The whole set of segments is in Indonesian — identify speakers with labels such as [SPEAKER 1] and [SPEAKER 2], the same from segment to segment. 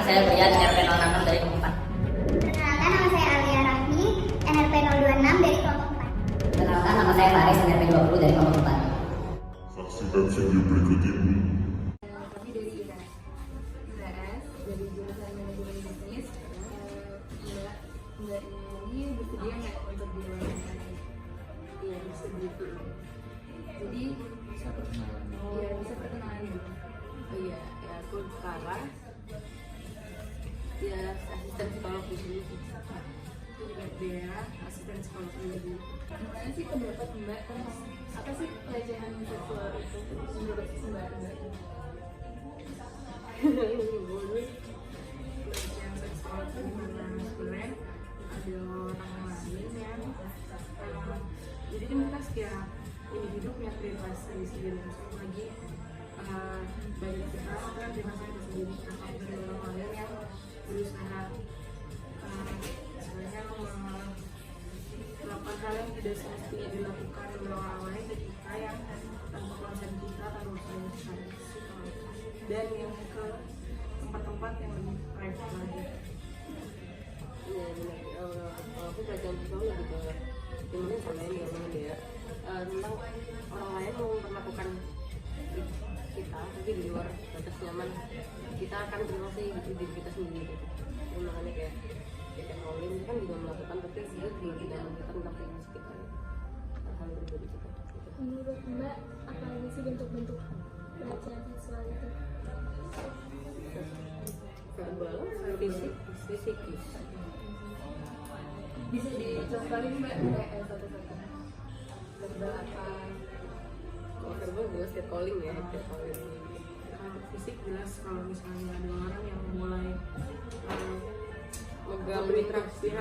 [SPEAKER 1] saya Brian, NRP 066 dari kelompok 4.
[SPEAKER 2] Perkenalkan, nama saya Alia Rahmi, NRP 026 dari kelompok 4.
[SPEAKER 1] Perkenalkan, nama saya Faris, NRP 20 dari kelompok 4.
[SPEAKER 3] Saksikan video berikut ini.
[SPEAKER 4] Kami dari ITS dari jurusan manajemen bisnis. Mbak ini bersedia nggak untuk diwawancara? Iya, bersedia. Jadi bisa perkenalan. Iya, bisa perkenalan dulu. Oh iya, ya aku Kara. Ya, asisten psikolog di sini. Aku juga Dea, asisten psikolog di sini. Gimana sih pendapat Mbak tentang apa sih pelecehan seksual itu menurut Mbak? Pelecehan seksual itu dimana sebenarnya ada orang lain yang jadi mereka setiap individu punya privasi sendiri, lagi banyak sekali kan privasi itu sendiri. Nah, ada orang lain yang berusaha sebenarnya melakukan hal yang tidak semestinya dilakukan oleh orang lain ketika yang tanpa konsen kita, tanpa konsen kita, dan yang ke tempat-tempat yang lebih private lagi.
[SPEAKER 5] Iya benar. Aku pelecehan seksual lebih ke gimana sama yang ngomongin dia tentang orang lain mau melakukan kita tapi di luar batas nyaman kita akan terima sih gitu diri kita sendiri gitu. Jadi makanya kayak Pauline kan juga melakukan tapi dia juga tidak melakukan tentang privasi kita hal pribadi kita gitu.
[SPEAKER 6] Menurut Mbak, apa aja sih bentuk-bentuk pelecehan seksual itu?
[SPEAKER 5] Verbal, fisik, psikis.
[SPEAKER 4] Bisa dicontohin Mbak kayak satu-satu verbal apa?
[SPEAKER 5] Kalau verbal jelas catcalling ya, catcalling.
[SPEAKER 4] Kalau fisik jelas kalau misalnya ada orang yang mulai berinteraksi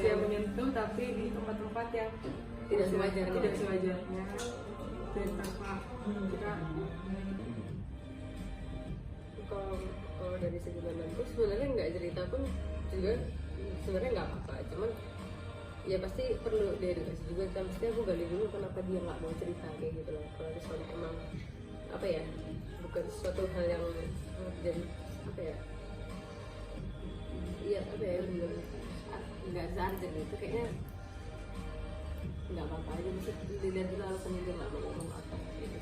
[SPEAKER 4] yang menyentuh tapi di tempat-tempat yang
[SPEAKER 5] Tidak sewajarnya.
[SPEAKER 4] tidak sewajarnya dan tanpa kita.
[SPEAKER 5] Kalau dari segi temanku sebenarnya nggak cerita pun juga sebenarnya nggak apa-apa, cuman ya pasti perlu diedukasi juga kan. Mesti aku gali dulu kenapa dia nggak mau cerita kayak gitu loh. Kalau misalnya emang apa ya, bukan suatu hal yang jadi apa ya, iya apa ya, nggak searjen itu kayaknya nggak apa-apa aja. Mesti dilihat dulu alasannya dia nggak mau ngomong apa gitu.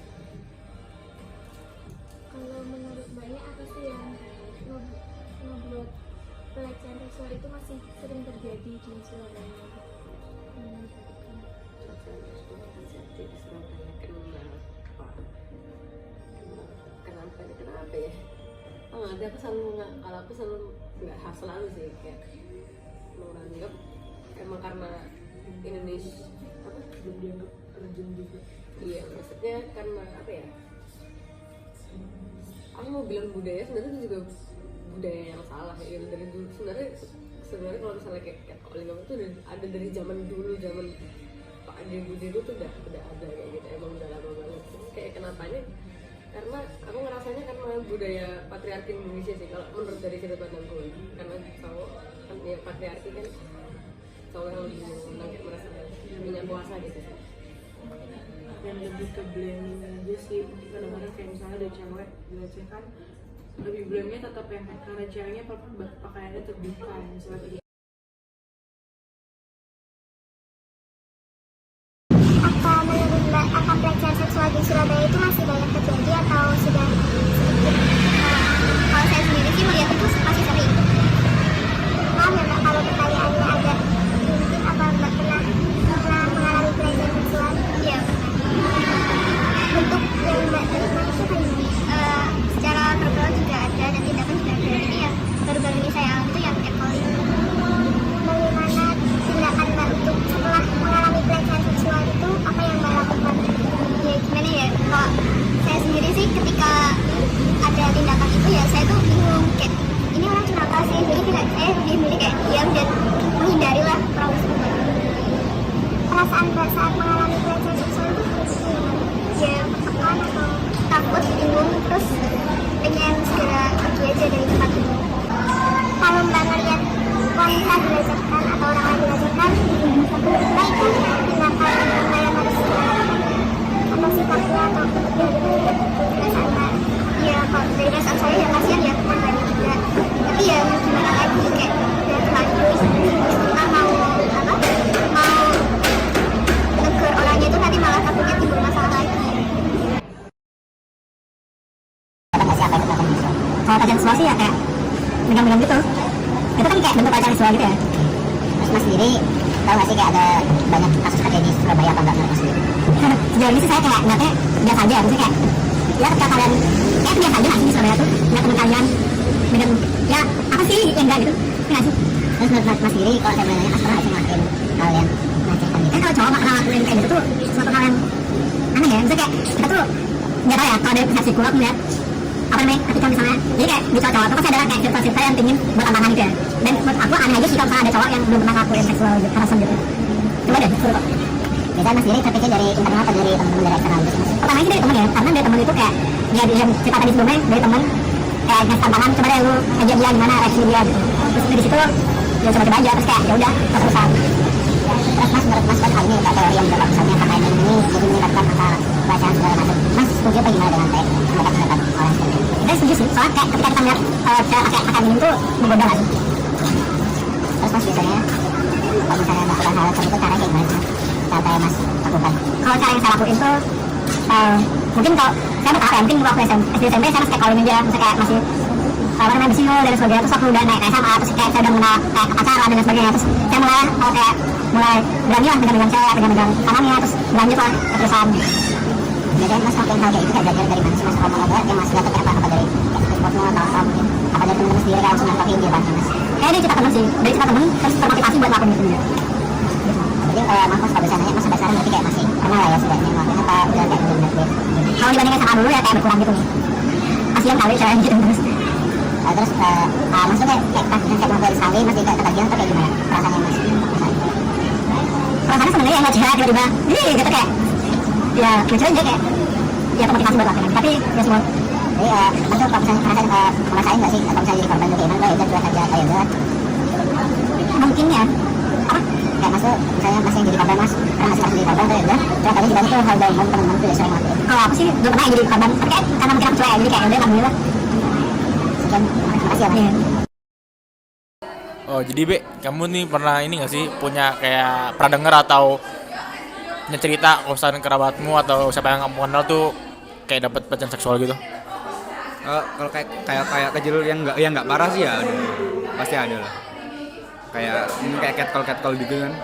[SPEAKER 6] Kalau menurut Mbaknya apa sih yang membuat pelecehan seksual itu masih sering terjadi di Surabaya?
[SPEAKER 5] Kenapa ya? Ada aku selalu kalau aku nggak selalu sih kayak menganggap emang karena Indonesia apa
[SPEAKER 4] Belum dianggap urgent juga.
[SPEAKER 5] iya maksudnya karena apa ya, aku mau bilang budaya sebenarnya itu juga budaya yang salah ya dari dulu. Sebenarnya kalau misalnya kayak calling itu ada dari zaman dulu, zaman Pak Ade itu tuh udah ada kayak gitu, emang udah lama banget. Terus kayak kenapanya, karena aku ngerasanya karena budaya patriarki Indonesia sih kalau menurut dari sudut pandangku, karena cowok kan ya patriarki kan cowok yang lebih menang kayak merasa punya kuasa gitu sih.
[SPEAKER 4] Dan lebih ke blaming aja sih, kadang-kadang kayak misalnya ada cewek dilecehkan lebih blamenya tetap yang karena ceweknya pakaiannya terbuka misalnya gitu.
[SPEAKER 2] Apa menurut Mbak, apa pelecehan seksual di Surabaya itu masih banyak terjadi atau sudah sedikit? Kalau saya sendiri sih melihat itu masih sering. Maaf ya Mbak, kalau pertanyaannya agak mungkin apa Mbak pernah mengalami pelecehan seksual? Iya. Bentuk yang Mbak terima itu kayak gini. Secara verbal juga ada dan tindakan juga ada. Jadi ya baru-baru ini saya alami itu yang catcalling. Bagaimana tindakan Mbak untuk setelah mengalami pelecehan seksual itu, apa yang Mbak lakukan? Ya gimana ya, kalau saya sendiri sih ketika ada tindakan itu ya saya tuh bingung kayak ini orang kenapa sih, jadi tidak saya lebih milih kayak diam dan menghindari lah proses itu. Perasaan Mbak saat mengalami pelecehan seksual itu ya tertekan atau takut, bingung, terus pengen segera pergi aja dari tempat itu. Kalau Mbak ngeliat wanita dilecehkan atau orang lain dilecehkan, Mbak itu tindakan yang harus atau sifatnya atau perasaan Mbak? Ya kalau dari perasaan saya ya kasihan ya korbannya juga.
[SPEAKER 7] seksual sih ya kayak megang-megang gitu. Itu kan kayak bentuk pelecehan seksual gitu ya.
[SPEAKER 2] Terus Mas sendiri tahu nggak sih kayak ada banyak kasus terjadi di Surabaya apa enggak menurut Mas sendiri?
[SPEAKER 7] Sejauh ini sih saya kayak ngeliatnya biasa aja, maksudnya kayak ya ketika kalian kayak biasa aja nggak sih di Surabaya tuh ngeliat temen kalian megang ya apa sih yang enggak gitu, ya nggak sih?
[SPEAKER 2] Terus menurut Mas sendiri kalau saya boleh nanya, Mas pernah nggak sih ngelakuin hal yang melecehkan gitu?
[SPEAKER 7] Kan kalau cowok nggak ngelakuin kayak gitu tuh suatu hal yang aneh ya, maksudnya kayak kita tuh nggak tahu ya kalau dari persepsi aku ngeliat apa namanya ketika misalnya jadi kayak di cowok-cowok itu pasti ada kayak sifat-sifat yang pingin buat tambahan gitu ya, dan menurut aku aneh aja sih kalau misalnya ada cowok yang belum pernah ngelakuin seksual gitu, harassment gitu. Coba deh seru kok.
[SPEAKER 2] Biasanya Mas sendiri terpikir dari internal atau dari teman-teman dari eksternal gitu sih Mas?
[SPEAKER 7] Pertama sih dari temen ya, karena dari temen itu kayak dia yang cerita tadi sebelumnya dari temen kayak ngasih tambahan, coba deh lu aja dia gimana reaksi dia gitu, terus dari situ ya coba-coba aja, terus kayak ya udah terus-terusan.
[SPEAKER 2] Terus Mas menurut Mas kan hal ini kayak teori yang berlaku misalnya kakak ini jadi menyebabkan masalah pelecehan segala macam. Mas setuju apa gimana dengan kayak pendapat orang seperti itu?
[SPEAKER 7] Kita setuju sih, soalnya kayak ketika kita ngeliat cara pakai kakak ini tuh menggoda nggak sih?
[SPEAKER 2] Terus Mas biasanya kalau misalnya melakukan hal seperti itu caranya kayak gimana sih Mas? Cara yang Mas lakukan?
[SPEAKER 7] Kalau cara yang saya lakuin tuh mungkin kalau saya bertahap ya, mungkin waktu SD SMP saya masih kayak calling aja, misalnya kayak masih apa namanya bising dan sebagainya. Terus waktu udah naik SMA, terus kayak saya udah mengenal kayak pacaran dan sebagainya, terus saya kayak mulai berani lah megang-megang cewek, megang-megang tangannya, terus berlanjut lah keterusan.
[SPEAKER 2] Biasanya Mas ngelakuin hal kayak itu kayak belajar dari mana sih Mas? Kalau mau belajar yang Mas lihat tuh kayak apa dari sportmu atau apa mungkin? Apa dari teman-teman sendiri kayak langsung ngelakuin dia banget Mas?
[SPEAKER 7] Kayak dari cerita temen sih, dari cerita temen terus termotivasi buat ngelakuin itu juga.
[SPEAKER 2] Jadi Mas kalau bisa nanya Mas sampai sekarang berarti kayak masih pernah lah ya setidaknya ngelakuin apa udah kayak belum deh?
[SPEAKER 7] Kalau dibandingin sama dulu ya kayak berkurang gitu nih. Kasian kali cewek gitu terus.
[SPEAKER 2] Terus Mas tuh kayak ketagihan kayak ngobrol sekali Mas kayak ketagihan atau kayak gimana perasaannya Mas?
[SPEAKER 7] Perasaannya sebenarnya yang ngajak tiba-tiba gitu kayak ya lucu aja kayak ya termotivasi buat ngelakuin, tapi ya semua.
[SPEAKER 2] Jadi Mas tuh kalau misalnya ngerasain nggak sih kalau misalnya jadi korban tuh kayak gimana? Ya udah cuek aja kayak udah.
[SPEAKER 7] Mungkin ya apa?
[SPEAKER 2] Kayak Mas tuh misalnya Mas yang jadi korban Mas pernah nggak sih Mas jadi korban tuh ya udah cuek aja juga itu hal dari umum teman-teman tuh ya sering ngelakuin.
[SPEAKER 7] Kalau aku sih belum pernah jadi korban, tapi kayak karena mungkin aku cewek jadi kayak udah alhamdulillah.
[SPEAKER 2] Sekian, terima kasih ya Mas.
[SPEAKER 8] Oh jadi Be, kamu nih pernah ini gak sih punya kayak pernah denger atau punya cerita urusan kerabatmu atau siapa yang kamu kenal tuh kayak dapat pelecehan seksual gitu?
[SPEAKER 9] Kalau kayak kecil yang nggak parah sih ya ada, pasti ada lah. Kayak catcall gitu kan,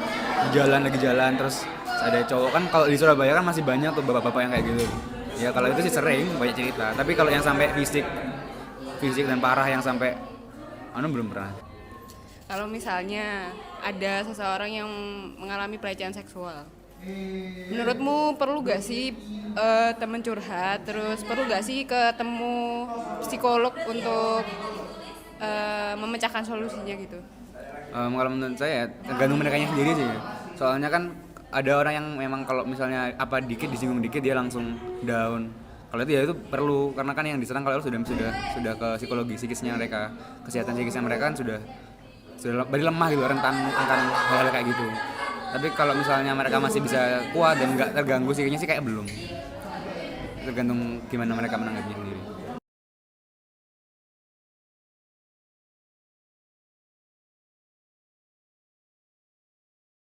[SPEAKER 9] lagi jalan terus ada cowok kan. Kalau di Surabaya kan masih banyak tuh bapak-bapak yang kayak gitu. Ya kalau itu sih sering banyak cerita. Tapi kalau yang sampai fisik dan parah yang sampai belum pernah.
[SPEAKER 10] Kalau misalnya ada seseorang yang mengalami pelecehan seksual, menurutmu perlu gak sih teman curhat, terus perlu gak sih ketemu psikolog untuk memecahkan solusinya gitu?
[SPEAKER 9] Kalau menurut saya tergantung merekanya sendiri sih. Soalnya kan ada orang yang memang kalau misalnya apa dikit disinggung dikit dia langsung down. Kalau itu ya itu perlu, karena kan yang diserang kalau sudah ke psikologi psikisnya mereka, kesehatan psikisnya mereka kan sudah beri lemah gitu, rentan akan hal-hal kayak gitu. Tapi kalau misalnya mereka masih bisa kuat dan nggak terganggu psikisnya sih kayak belum. Tergantung gimana mereka menanggapinya sendiri.